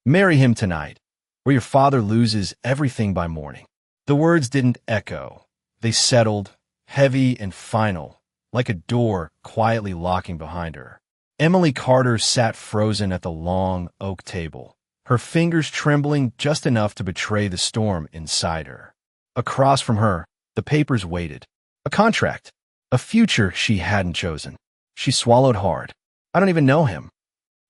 Marry him tonight, or your father loses everything by morning. The words didn't echo. They settled, heavy and final, like a door quietly locking behind her. Emily Carter sat frozen at the long oak table, her fingers trembling just enough to betray the storm inside her. Across from her, the papers waited. A contract. A future she hadn't chosen. She swallowed hard. I don't even know him.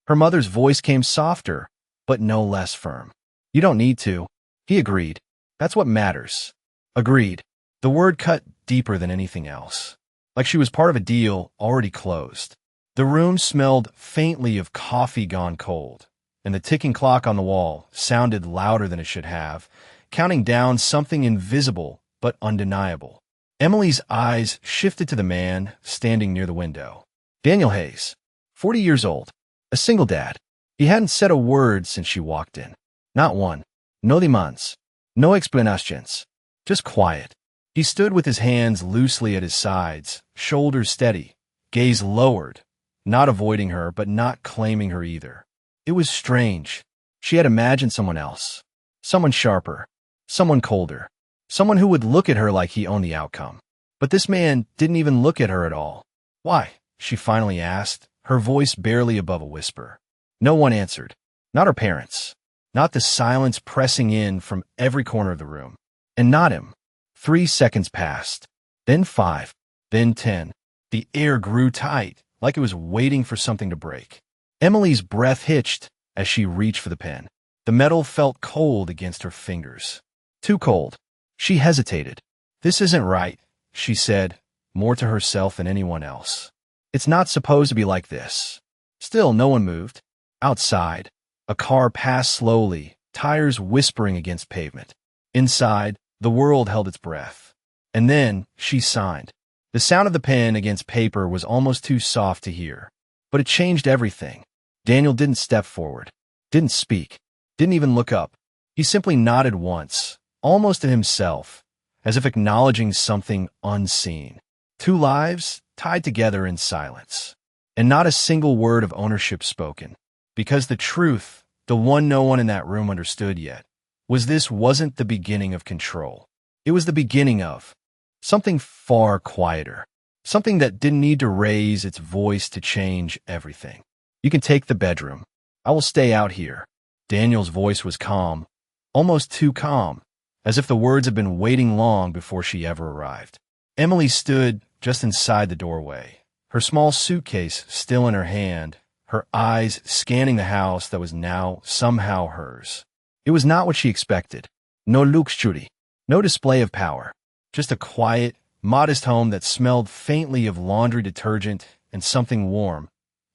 Her mother's voice came softer, but no less firm. You don't need to. He agreed. That's what matters. Agreed. The word cut deeper than anything else, like she was part of a deal already closed. The room smelled faintly of coffee gone cold, and the ticking clock on the wall sounded louder than it should have, counting down something invisible but undeniable. Emily's eyes shifted to the man standing near the window. Daniel Hayes, 40 years old, a single dad. He hadn't said a word since she walked in. Not one. No demands. No explanations. Just quiet. He stood with his hands loosely at his sides, shoulders steady, gaze lowered, not avoiding her but not claiming her either. It was strange. She had imagined someone else. Someone sharper. Someone colder. Someone who would look at her like he owned the outcome. But this man didn't even look at her at all. Why? She finally asked, her voice barely above a whisper. No one answered. Not her parents. Not the silence pressing in from every corner of the room. And not him. 3 seconds passed. Then 5. Then 10. The air grew tight, like it was waiting for something to break. Emily's breath hitched as she reached for the pen. The metal felt cold against her fingers. Too cold. She hesitated. This isn't right, she said, more to herself than anyone else. It's not supposed to be like this. Still, no one moved. Outside, a car passed slowly, tires whispering against pavement. Inside, the world held its breath. And then she signed. The sound of the pen against paper was almost too soft to hear. But it changed everything. Daniel didn't step forward, didn't speak, didn't even look up. He simply nodded once, almost to himself, as if acknowledging something unseen. 2 lives tied together in silence. And not a single word of ownership spoken. Because the truth, the one no one in that room understood yet, was this wasn't the beginning of control. It was the beginning of something far quieter. Something that didn't need to raise its voice to change everything. You can take the bedroom. I will stay out here. Daniel's voice was calm, almost too calm, as if the words had been waiting long before she ever arrived. Emily stood just inside the doorway, her small suitcase still in her hand, her eyes scanning the house that was now somehow hers. It was not what she expected. No luxury, no display of power. Just a quiet, modest home that smelled faintly of laundry detergent and something warm,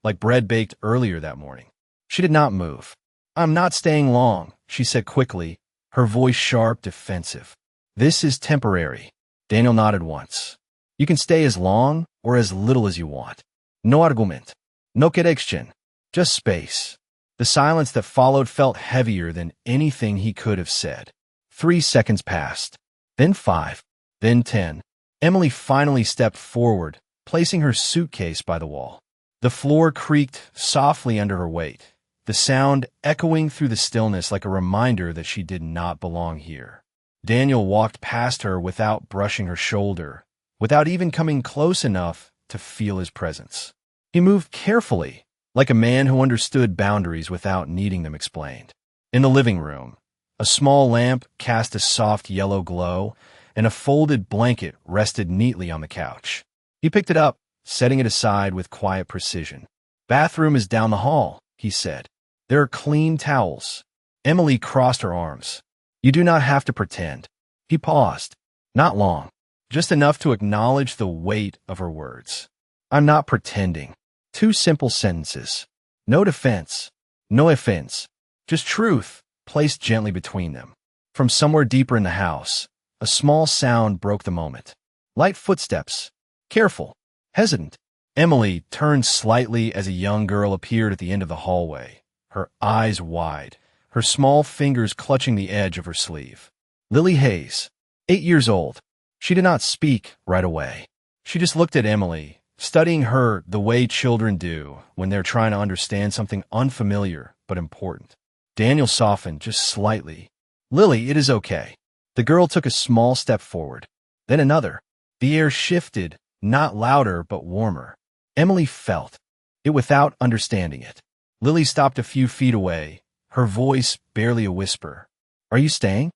like bread baked earlier that morning. She did not move. I'm not staying long, she said quickly, her voice sharp, defensive. This is temporary. Daniel nodded once. You can stay as long or as little as you want. No argument. No connection. Just space. The silence that followed felt heavier than anything he could have said. 3 seconds passed. Then 5. Then 10. Emily finally stepped forward, placing her suitcase by the wall. The floor creaked softly under her weight, the sound echoing through the stillness like a reminder that she did not belong here. Daniel walked past her without brushing her shoulder, without even coming close enough to feel his presence. He moved carefully, like a man who understood boundaries without needing them explained. In the living room, a small lamp cast a soft yellow glow, and a folded blanket rested neatly on the couch. He picked it up, setting it aside with quiet precision. Bathroom is down the hall, he said. There are clean towels. Emily crossed her arms. You do not have to pretend. He paused. Not long. Just enough to acknowledge the weight of her words. I'm not pretending. 2 simple sentences. No defense. No offense. Just truth, placed gently between them. From somewhere deeper in the house, a small sound broke the moment. Light footsteps. Careful. Hesitant. Emily turned slightly as a young girl appeared at the end of the hallway, her eyes wide, her small fingers clutching the edge of her sleeve. Lily Hayes, 8 years old. She did not speak right away. She just looked at Emily, studying her the way children do when they're trying to understand something unfamiliar but important. Daniel softened just slightly. Lily, it is okay. The girl took a small step forward, then another. The air shifted, not louder but warmer. Emily felt it without understanding it. Lily stopped a few feet away, her voice barely a whisper. Are you staying?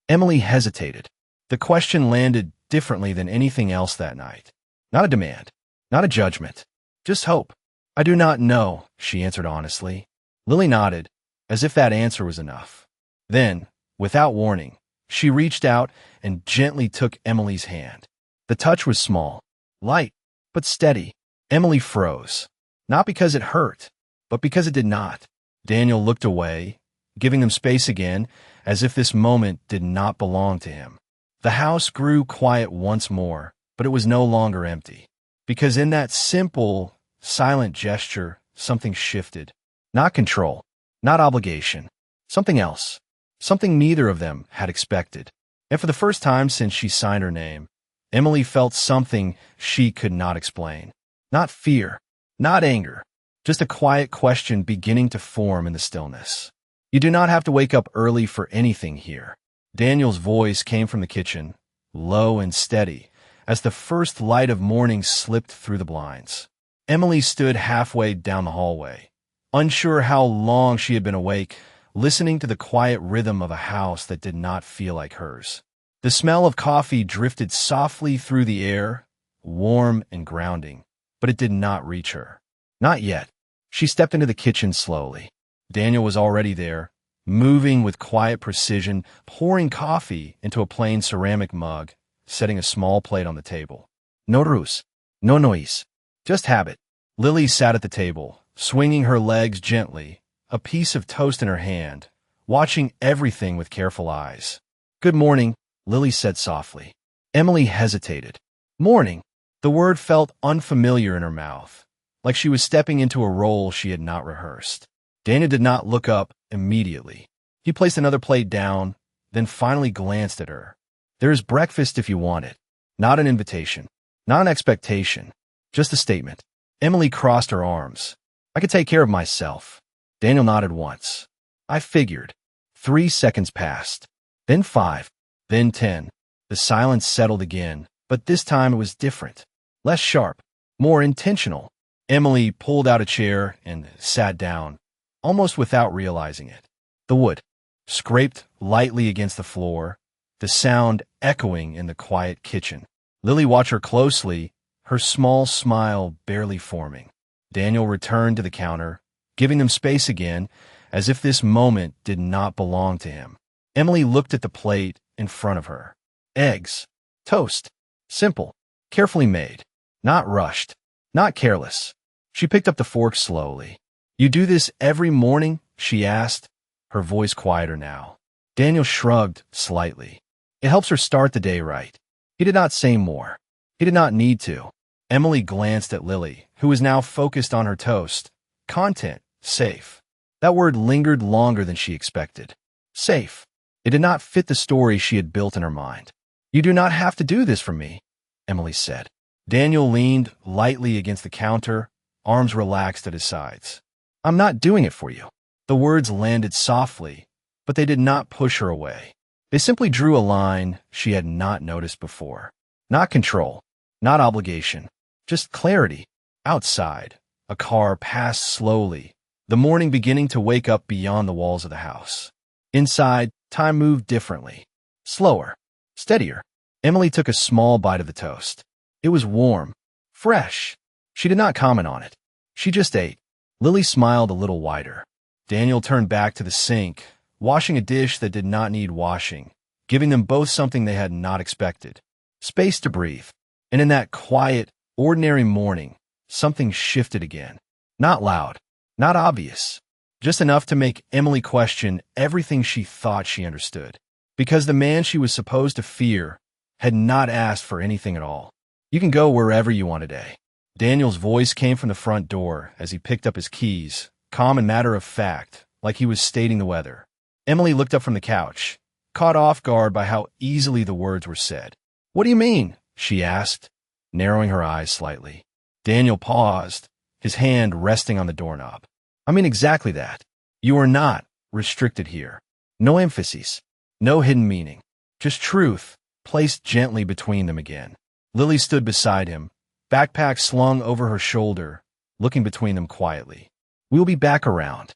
Emily hesitated. The question landed differently than anything else that night. Not a demand, not a judgment, just hope. I do not know, she answered honestly. Lily nodded, as if that answer was enough. Then, without warning, she reached out and gently took Emily's hand. The touch was small, light, but steady. Emily froze, not because it hurt, but because it did not. Daniel looked away, giving them space again, as if this moment did not belong to him. The house grew quiet once more, but it was no longer empty. Because in that simple, silent gesture, something shifted. Not control, not obligation, something else. Something neither of them had expected. And for the first time since she signed her name, Emily felt something she could not explain. Not fear, not anger, just a quiet question beginning to form in the stillness. You do not have to wake up early for anything here. Daniel's voice came from the kitchen, low and steady, as the first light of morning slipped through the blinds. Emily stood halfway down the hallway, unsure how long she had been awake, listening to the quiet rhythm of a house that did not feel like hers. The smell of coffee drifted softly through the air, warm and grounding, but it did not reach her. Not yet. She stepped into the kitchen slowly. Daniel was already there, moving with quiet precision, pouring coffee into a plain ceramic mug, setting a small plate on the table. No ruse, no noise, just habit. Lily sat at the table, swinging her legs gently, a piece of toast in her hand, watching everything with careful eyes. Good morning, Lily said softly. Emily hesitated. Morning. The word felt unfamiliar in her mouth, like she was stepping into a role she had not rehearsed. Daniel did not look up immediately. He placed another plate down, then finally glanced at her. There is breakfast if you want it. Not an invitation, not an expectation, just a statement. Emily crossed her arms. I could take care of myself. Daniel nodded once. I figured. 3 seconds passed. Then 5. Then 10. The silence settled again, but this time it was different. Less sharp. More intentional. Emily pulled out a chair and sat down, almost without realizing it. The wood scraped lightly against the floor, the sound echoing in the quiet kitchen. Lily watched her closely, her small smile barely forming. Daniel returned to the counter, giving them space again, as if this moment did not belong to him. Emily looked at the plate in front of her. Eggs. Toast. Simple. Carefully made. Not rushed. Not careless. She picked up the fork slowly. You do this every morning? She asked, her voice quieter now. Daniel shrugged slightly. It helps her start the day right. He did not say more. He did not need to. Emily glanced at Lily, who was now focused on her toast. Content. Safe. That word lingered longer than she expected. Safe. It did not fit the story she had built in her mind. You do not have to do this for me, Emily said. Daniel leaned lightly against the counter, arms relaxed at his sides. I'm not doing it for you. The words landed softly, but they did not push her away. They simply drew a line she had not noticed before. Not control, not obligation, just clarity. Outside, a car passed slowly, the morning beginning to wake up beyond the walls of the house. Inside, time moved differently. Slower, steadier. Emily took a small bite of the toast. It was warm, fresh. She did not comment on it. She just ate. Lily smiled a little wider. Daniel turned back to the sink, washing a dish that did not need washing, giving them both something they had not expected. Space to breathe. And in that quiet, ordinary morning, something shifted again. Not loud, not obvious, just enough to make Emily question everything she thought she understood. Because the man she was supposed to fear had not asked for anything at all. You can go wherever you want today. Daniel's voice came from the front door as he picked up his keys, calm and matter of fact, like he was stating the weather. Emily looked up from the couch, caught off guard by how easily the words were said. What do you mean? She asked, narrowing her eyes slightly. Daniel paused, his hand resting on the doorknob. I mean exactly that. You are not restricted here. No emphasis, no hidden meaning. Just truth, placed gently between them again. Lily stood beside him, backpack slung over her shoulder, looking between them quietly. "We'll be back around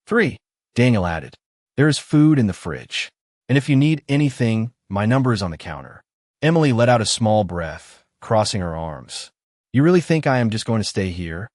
3, Daniel added. "There is food in the fridge. And if you need anything, my number is on the counter." Emily let out a small breath, crossing her arms. "You really think I am just going to stay here?"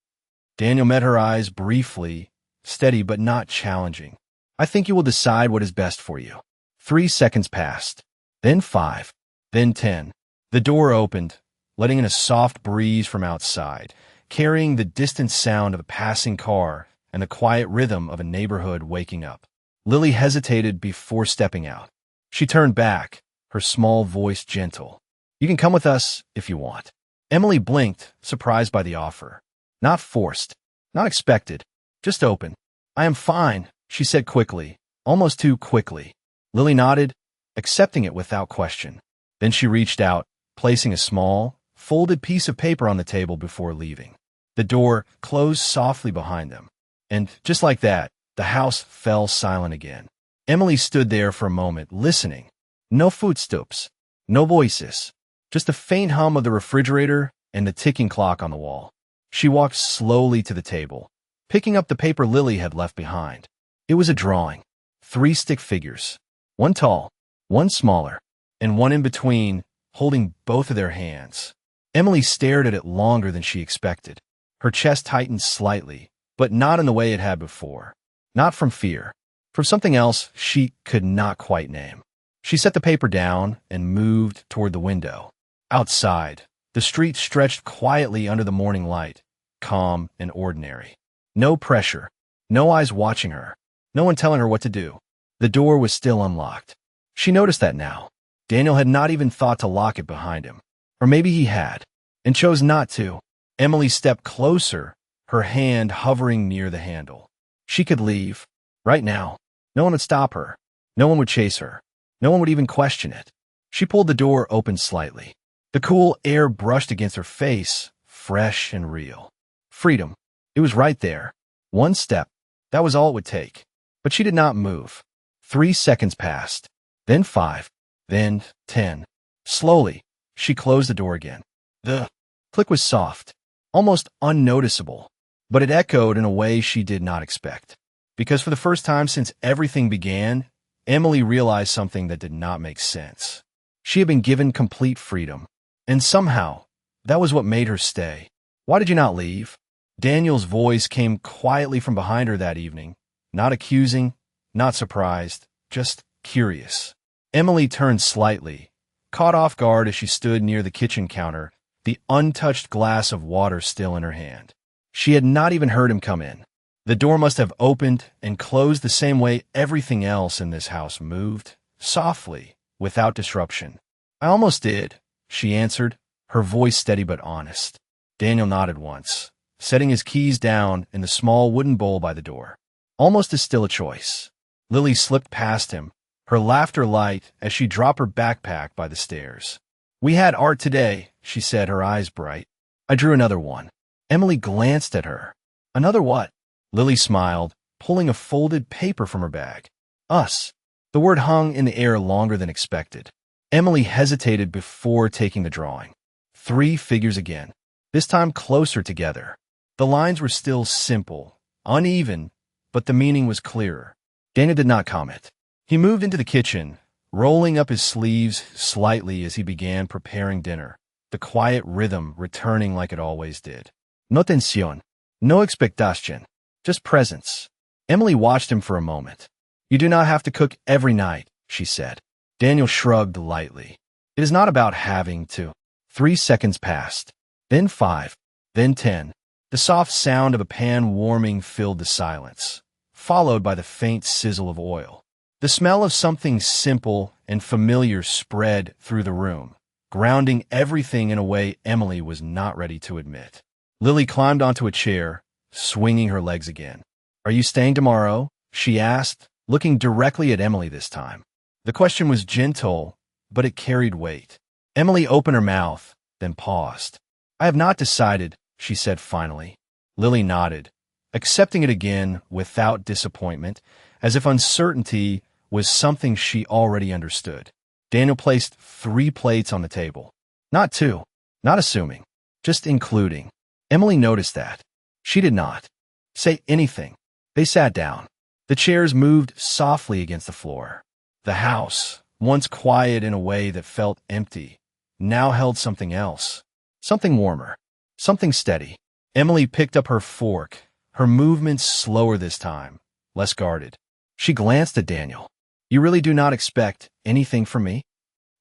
Daniel met her eyes briefly, steady but not challenging. "I think you will decide what is best for you." 3 seconds passed, then 5, then 10. The door opened, letting in a soft breeze from outside, carrying the distant sound of a passing car and the quiet rhythm of a neighborhood waking up. Lily hesitated before stepping out. She turned back, her small voice gentle. "You can come with us if you want." Emily blinked, surprised by the offer. Not forced, not expected, just open. "I am fine," she said quickly, almost too quickly. Lily nodded, accepting it without question. Then she reached out, placing a small, folded piece of paper on the table before leaving. The door closed softly behind them. And just like that, the house fell silent again. Emily stood there for a moment, listening. No footsteps, no voices, just the faint hum of the refrigerator and the ticking clock on the wall. She walked slowly to the table, picking up the paper Lily had left behind. It was a drawing. 3 stick figures. One tall, one smaller, and one in between, holding both of their hands. Emily stared at it longer than she expected. Her chest tightened slightly, but not in the way it had before. Not from fear. From something else she could not quite name. She set the paper down and moved toward the window. Outside, the street stretched quietly under the morning light, calm and ordinary. No pressure, no eyes watching her, no one telling her what to do. The door was still unlocked. She noticed that now. Daniel had not even thought to lock it behind him. Or maybe he had, and chose not to. Emily stepped closer, her hand hovering near the handle. She could leave, right now. No one would stop her. No one would chase her. No one would even question it. She pulled the door open slightly. The cool air brushed against her face, fresh and real. Freedom. It was right there. One step. That was all it would take. But she did not move. 3 seconds passed. Then 5. Then 10. Slowly, she closed the door again. The click was soft, almost unnoticeable, but it echoed in a way she did not expect. Because for the first time since everything began, Emily realized something that did not make sense. She had been given complete freedom, and somehow, that was what made her stay. "Why did you not leave?" Daniel's voice came quietly from behind her that evening, not accusing, not surprised, just curious. Emily turned slightly, caught off guard as she stood near the kitchen counter, the untouched glass of water still in her hand. She had not even heard him come in. The door must have opened and closed the same way everything else in this house moved, softly, without disruption. "I almost did," she answered, her voice steady but honest. Daniel nodded once, setting his keys down in the small wooden bowl by the door. Almost is still a choice. Lily slipped past him, her laughter light as she dropped her backpack by the stairs. "We had art today," she said, her eyes bright. "I drew another one." Emily glanced at her. "Another what?" Lily smiled, pulling a folded paper from her bag. "Us." The word hung in the air longer than expected. Emily hesitated before taking the drawing. 3 figures again, this time closer together. The lines were still simple, uneven, but the meaning was clearer. Daniel did not comment. He moved into the kitchen, rolling up his sleeves slightly as he began preparing dinner, the quiet rhythm returning like it always did. No tensión, no expectación, just presence. Emily watched him for a moment. "You do not have to cook every night," she said. Daniel shrugged lightly. "It is not about having to." 3 seconds passed, then 5, then 10. The soft sound of a pan warming filled the silence, followed by the faint sizzle of oil. The smell of something simple and familiar spread through the room, grounding everything in a way Emily was not ready to admit. Lily climbed onto a chair, swinging her legs again. "Are you staying tomorrow?" she asked, looking directly at Emily this time. The question was gentle, but it carried weight. Emily opened her mouth, then paused. "I have not decided," she said finally. Lily nodded, accepting it again without disappointment, as if uncertainty was something she already understood. Daniel placed 3 plates on the table. Not 2, not assuming, just including. Emily noticed that. She did not say anything. They sat down. The chairs moved softly against the floor. The house, once quiet in a way that felt empty, now held something else. Something warmer. Something steady. Emily picked up her fork, her movements slower this time, less guarded. She glanced at Daniel. You really do not expect anything from me?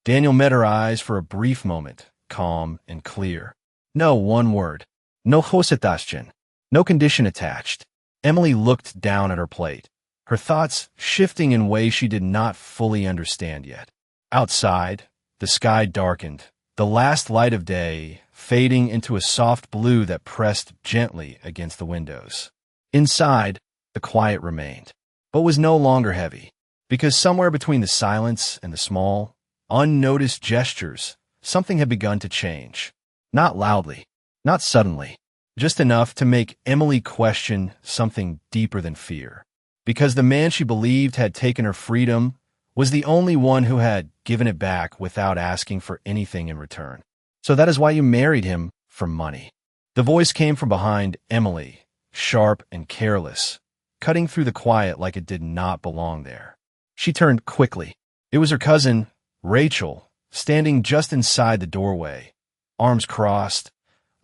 Daniel met her eyes for a brief moment, calm and clear. No one word. No hositashchen. No condition attached. Emily looked down at her plate, her thoughts shifting in ways she did not fully understand yet. Outside, the sky darkened, the last light of day fading into a soft blue that pressed gently against the windows. Inside, the quiet remained, but was no longer heavy, because somewhere between the silence and the small, unnoticed gestures, something had begun to change. Not loudly, not suddenly, just enough to make Emily question something deeper than fear. Because the man she believed had taken her freedom was the only one who had given it back without asking for anything in return. So that is why you married him, for money. The voice came from behind Emily, sharp and careless, cutting through the quiet like it did not belong there. She turned quickly. It was her cousin, Rachel, standing just inside the doorway, arms crossed,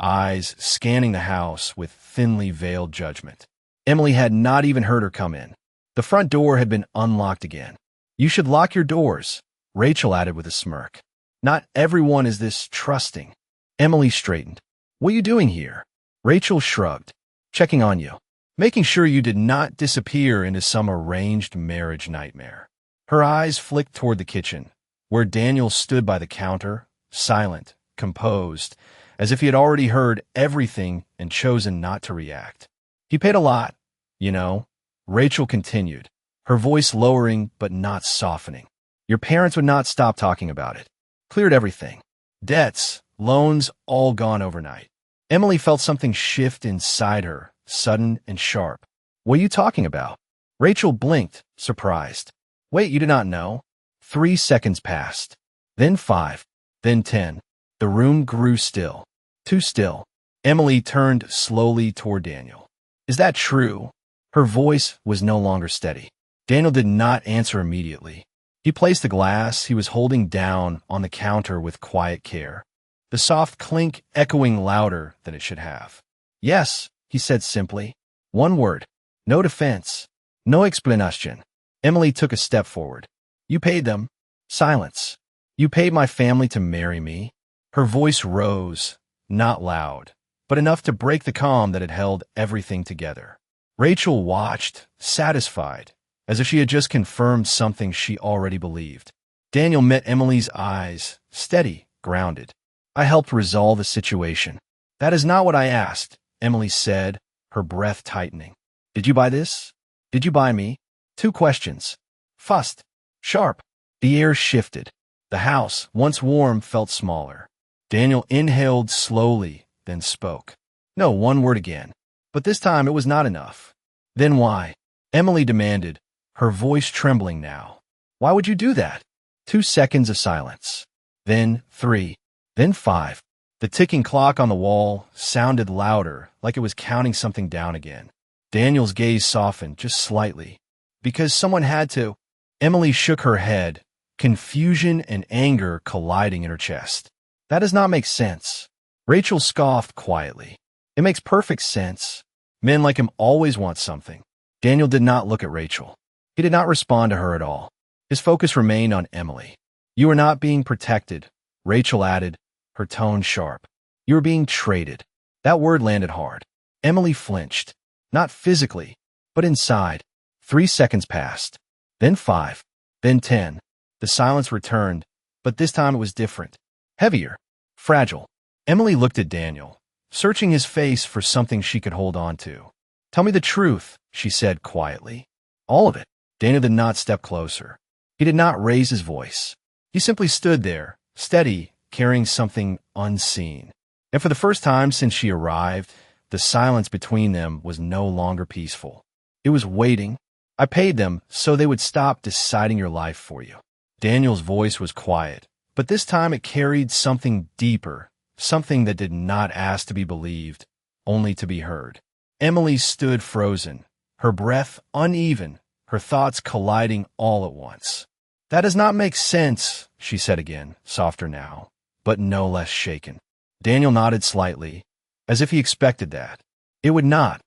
eyes scanning the house with thinly veiled judgment. Emily had not even heard her come in. The front door had been unlocked again. You should lock your doors, Rachel added with a smirk. Not everyone is this trusting. Emily straightened. What are you doing here? Rachel shrugged. Checking on you. Making sure you did not disappear into some arranged marriage nightmare. Her eyes flicked toward the kitchen, where Daniel stood by the counter, silent, composed, as if he had already heard everything and chosen not to react. He paid a lot, you know, Rachel continued, her voice lowering but not softening. Your parents would not stop talking about it. Cleared everything. Debts, loans, all gone overnight. Emily felt something shift inside her, sudden and sharp. What are you talking about? Rachel blinked, surprised. Wait, you do not know? 3 seconds passed. Then 5. Then 10. The room grew still. Too still. Emily turned slowly toward Daniel. Is that true? Her voice was no longer steady. Daniel did not answer immediately. He placed the glass he was holding down on the counter with quiet care, the soft clink echoing louder than it should have. Yes, he said simply. One word. No defense. No explanation. Emily took a step forward. You paid them. Silence. You paid my family to marry me. Her voice rose, not loud, but enough to break the calm that had held everything together. Rachel watched, satisfied, as if she had just confirmed something she already believed. Daniel met Emily's eyes, steady, grounded. I helped resolve the situation. That is not what I asked, Emily said, her breath tightening. Did you buy this? Did you buy me? 2 questions. Fast, sharp. The air shifted. The house, once warm, felt smaller. Daniel inhaled slowly, then spoke. No, 1 word again. But this time it was not enough. Then why? Emily demanded, her voice trembling now. Why would you do that? 2 seconds of silence. Then 3. Then 5. The ticking clock on the wall sounded louder, like it was counting something down again. Daniel's gaze softened just slightly. Because someone had to. Emily shook her head, confusion and anger colliding in her chest. That does not make sense. Rachel scoffed quietly. It makes perfect sense. Men like him always want something. Daniel did not look at Rachel. He did not respond to her at all. His focus remained on Emily. You are not being protected, Rachel added, her tone sharp. You are being traded. That word landed hard. Emily flinched. Not physically, but inside. 3 seconds passed. Then 5. Then 10. The silence returned, but this time it was different. Heavier. Fragile. Emily looked at Daniel, searching his face for something she could hold on to. Tell me the truth, she said quietly. All of it. Daniel did not step closer. He did not raise his voice. He simply stood there, steady, carrying something unseen. And for the first time since she arrived, the silence between them was no longer peaceful. It was waiting, I paid them so they would stop deciding your life for you. Daniel's voice was quiet, but this time it carried something deeper, something that did not ask to be believed, only to be heard. Emily stood frozen, her breath uneven, her thoughts colliding all at once. That does not make sense, she said again, softer now, but no less shaken. Daniel nodded slightly, as if he expected that. It would not,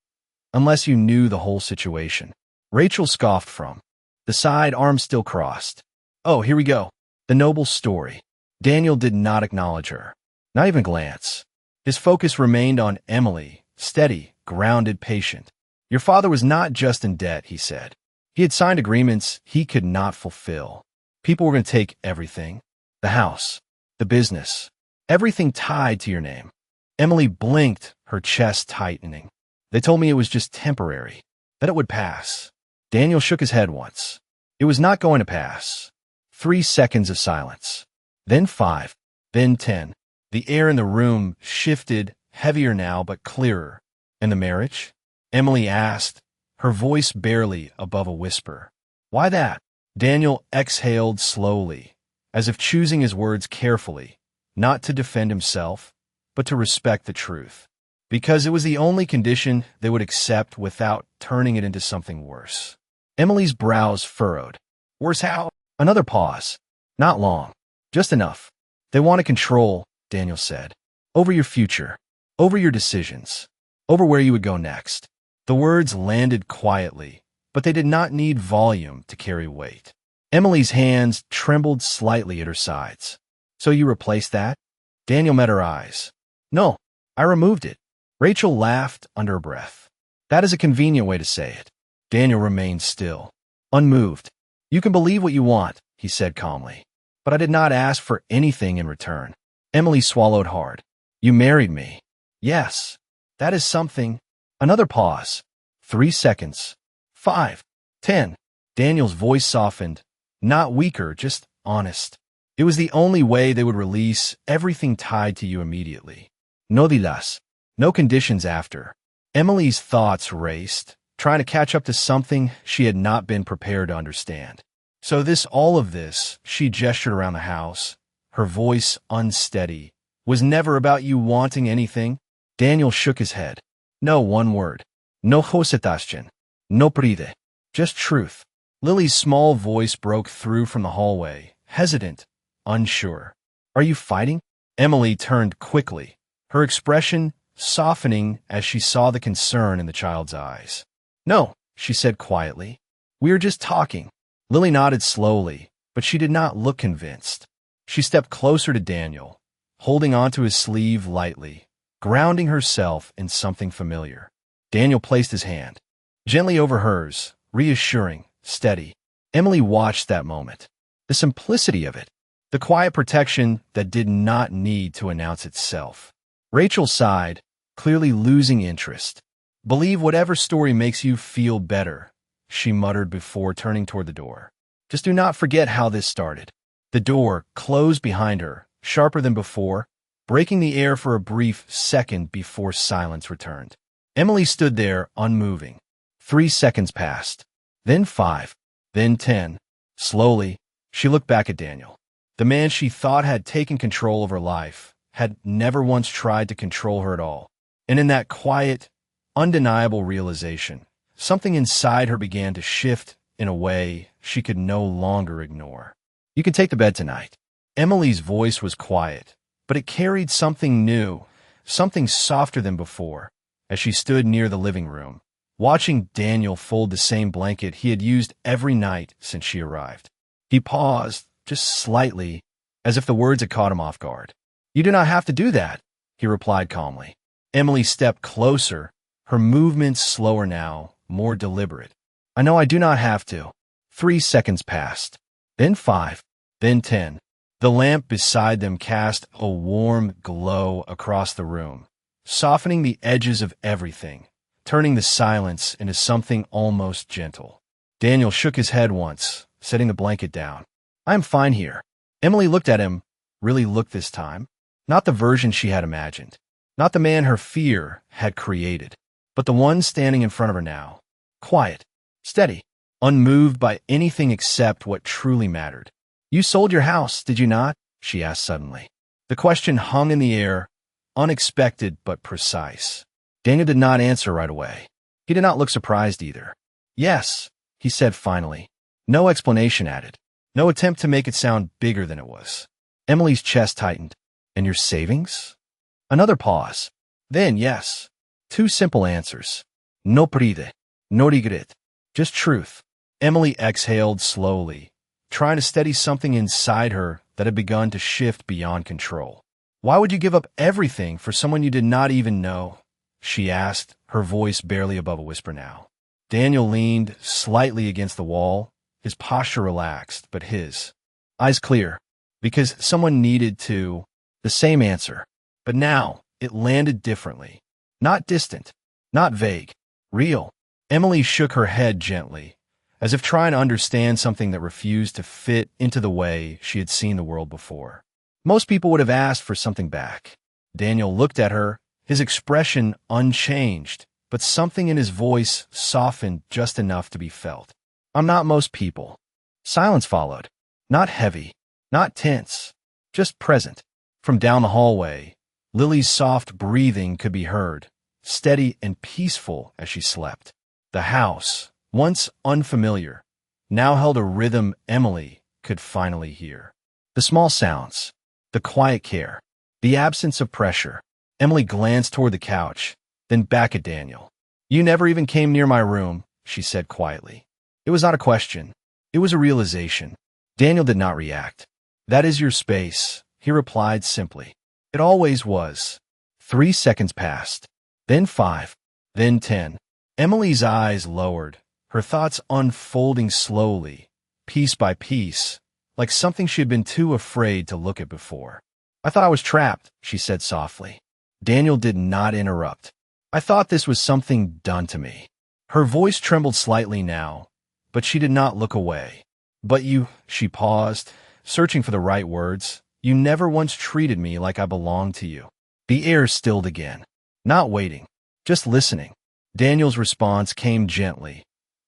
unless you knew the whole situation. Rachel scoffed from the side, arms still crossed. Oh, here we go. The noble story. Daniel did not acknowledge her, not even glance. His focus remained on Emily, steady, grounded, patient. Your father was not just in debt, he said. He had signed agreements he could not fulfill. People were going to take everything. The house, the business, everything tied to your name. Emily blinked, her chest tightening. They told me it was just temporary, that it would pass. Daniel shook his head once. It was not going to pass. 3 seconds of silence. Then 5. Then 10. The air in the room shifted, heavier now but clearer. And the marriage? Emily asked, her voice barely above a whisper. Why that? Daniel exhaled slowly, as if choosing his words carefully, not to defend himself, but to respect the truth. Because it was the only condition they would accept without turning it into something worse. Emily's brows furrowed. Worse how? Another pause. Not long. Just enough. They want to control, Daniel said. Over your future. Over your decisions. Over where you would go next. The words landed quietly, but they did not need volume to carry weight. Emily's hands trembled slightly at her sides. So you replaced that? Daniel met her eyes. No, I removed it. Rachel laughed under her breath. That is a convenient way to say it. Daniel remained still, unmoved. You can believe what you want, he said calmly. But I did not ask for anything in return. Emily swallowed hard. You married me. Yes. That is something. Another pause. 3 seconds. 5. 10. Daniel's voice softened. Not weaker, just honest. It was the only way they would release everything tied to you immediately. No dilas. No conditions after. Emily's thoughts raced, trying to catch up to something she had not been prepared to understand. So all of this, she gestured around the house, her voice unsteady, was never about you wanting anything? Daniel shook his head. No one word. No hosetaschen. No pride. Just truth. Lily's small voice broke through from the hallway, hesitant, unsure. Are you fighting? Emily turned quickly, her expression softening as she saw the concern in the child's eyes. No, she said quietly. We are just talking. Lily nodded slowly, but she did not look convinced. She stepped closer to Daniel, holding onto his sleeve lightly, grounding herself in something familiar. Daniel placed his hand gently over hers, reassuring, steady. Emily watched that moment. The simplicity of it. The quiet protection that did not need to announce itself. Rachel sighed, clearly losing interest. Believe whatever story makes you feel better, she muttered before turning toward the door. Just do not forget how this started. The door closed behind her, sharper than before, breaking the air for a brief second before silence returned. Emily stood there, unmoving. 3 seconds passed. Then 5. Then 10. Slowly, she looked back at Daniel. The man she thought had taken control of her life had never once tried to control her at all. And in that quiet, undeniable realization, something inside her began to shift in a way she could no longer ignore. You can take the bed tonight. Emily's voice was quiet, but it carried something new, something softer than before, as she stood near the living room, watching Daniel fold the same blanket he had used every night since she arrived. He paused, just slightly, as if the words had caught him off guard. You do not have to do that, he replied calmly. Emily stepped closer, her movements slower now, more deliberate. I know I do not have to. 3 seconds passed. Then 5. Then 10. The lamp beside them cast a warm glow across the room, softening the edges of everything, turning the silence into something almost gentle. Daniel shook his head once, setting the blanket down. I am fine here. Emily looked at him, really looked this time. Not the version she had imagined. Not the man her fear had created, but the one standing in front of her now. Quiet. Steady. unmoved by anything except what truly mattered. "You sold your house, did you not?" she asked suddenly. The question hung in the air, unexpected but precise. Daniel did not answer right away. He did not look surprised either. "Yes," he said finally. No explanation added. No attempt to make it sound bigger than it was. Emily's chest tightened. "And your savings?" Another pause. Then yes. Two simple answers. No pride, no regret. Just truth. Emily exhaled slowly, trying to steady something inside her that had begun to shift beyond control. "Why would you give up everything for someone you did not even know?" she asked, her voice barely above a whisper now. Daniel leaned slightly against the wall, his posture relaxed, but his eyes clear, because someone needed to. The same answer, but now it landed differently. Not distant, not vague, real. Emily shook her head gently, as if trying to understand something that refused to fit into the way she had seen the world before. Most people would have asked for something back. Daniel looked at her, his expression unchanged, but something in his voice softened just enough to be felt. "I'm not most people." Silence followed. Not heavy, not tense, just present. From down the hallway, Lily's soft breathing could be heard, steady and peaceful as she slept. The house, once unfamiliar, now held a rhythm Emily could finally hear. The small sounds, the quiet care, the absence of pressure. Emily glanced toward the couch, then back at Daniel. "You never even came near my room," she said quietly. It was not a question. It was a realization. Daniel did not react. "That is your space," he replied simply. "It always was." 3 seconds passed, then 5, then 10. Emily's eyes lowered, her thoughts unfolding slowly, piece by piece, like something she had been too afraid to look at before. "I thought I was trapped," she said softly. Daniel did not interrupt. "I thought this was something done to me." Her voice trembled slightly now, but she did not look away. "But you," she paused, searching for the right words, "you never once treated me like I belonged to you." The air stilled again. Not waiting, just listening. Daniel's response came gently,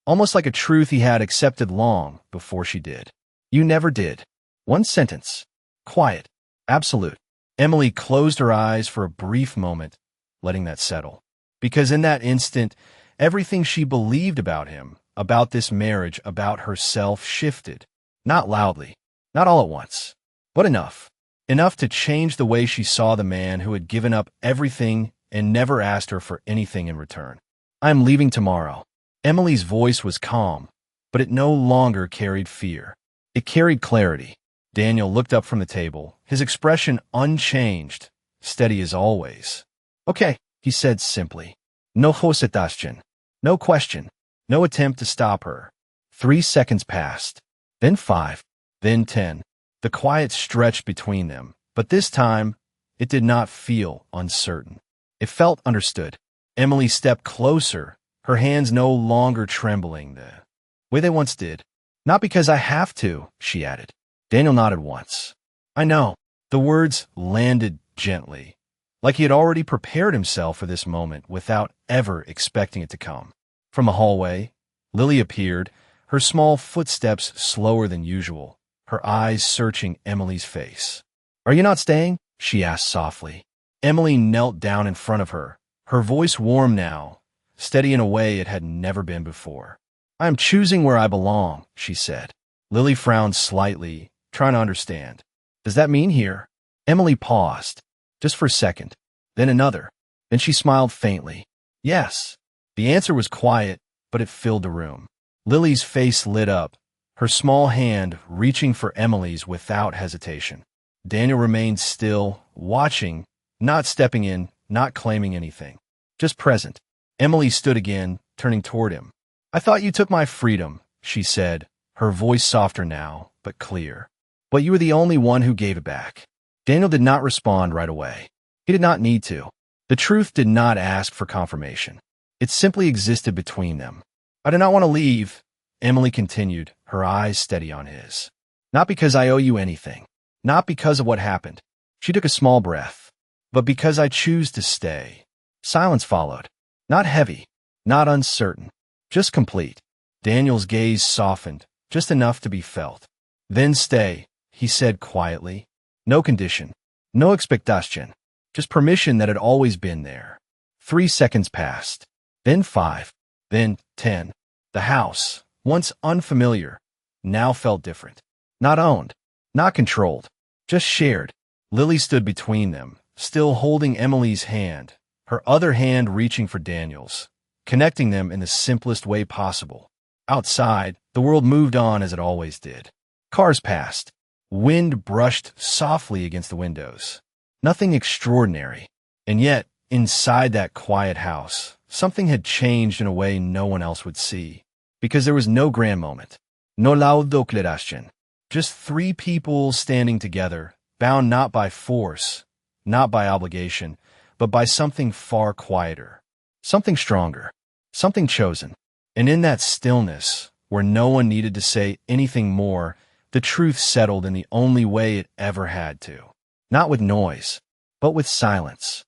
almost like a truth he had accepted long before she did. "You never did." One sentence. Quiet. Absolute. Emily closed her eyes for a brief moment, letting that settle. Because in that instant, everything she believed about him, about this marriage, about herself shifted. Not loudly, not all at once, but enough. Enough to change the way she saw the man who had given up everything and never asked her for anything in return. "I am leaving tomorrow." Emily's voice was calm, but it no longer carried fear. It carried clarity. Daniel looked up from the table, his expression unchanged, steady as always. "Okay," he said simply. No hesitation, no question, no attempt to stop her. 3 seconds passed, then 5, then 10. The quiet stretched between them, but this time it did not feel uncertain. It felt understood. Emily stepped closer, her hands no longer trembling the way they once did. "Not because I have to," she added. Daniel nodded once. "I know." The words landed gently, like he had already prepared himself for this moment without ever expecting it to come. From the hallway, Lily appeared, her small footsteps slower than usual, her eyes searching Emily's face. "Are you not staying?" she asked softly. Emily knelt down in front of her, her voice warm now, steady in a way it had never been before. "I am choosing where I belong," she said. Lily frowned slightly, trying to understand. "Does that mean here?" Emily paused, just for a second, then another. Then she smiled faintly. "Yes." The answer was quiet, but it filled the room. Lily's face lit up, her small hand reaching for Emily's without hesitation. Daniel remained still, watching, not stepping in, not claiming anything, just present. Emily stood again, turning toward him. "I thought you took my freedom," she said, her voice softer now, but clear. "But you were the only one who gave it back." Daniel did not respond right away. He did not need to. The truth did not ask for confirmation. It simply existed between them. "I do not want to leave," Emily continued, her eyes steady on his. "Not because I owe you anything. Not because of what happened." She took a small breath. "But because I choose to stay." Silence followed. Not heavy, not uncertain, just complete. Daniel's gaze softened, just enough to be felt. Then stay, he said quietly. No condition. No expectation. Just permission that had always been there. 3 seconds passed. Then 5. Then 10. The house, once unfamiliar, now felt different. Not owned. Not controlled. Just shared. Lily stood between them, still holding Emily's hand, her other hand reaching for Daniel's, connecting them in the simplest way possible. Outside, the world moved on as it always did. Cars passed. Wind brushed softly against the windows. Nothing extraordinary. And yet, inside that quiet house, something had changed in a way no one else would see. Because there was no grand moment. No loud declaration. Just 3 people standing together, bound not by force, not by obligation, but by something far quieter. Something stronger. Something chosen. And in that stillness, where no one needed to say anything more, the truth settled in the only way it ever had to. Not with noise, but with silence.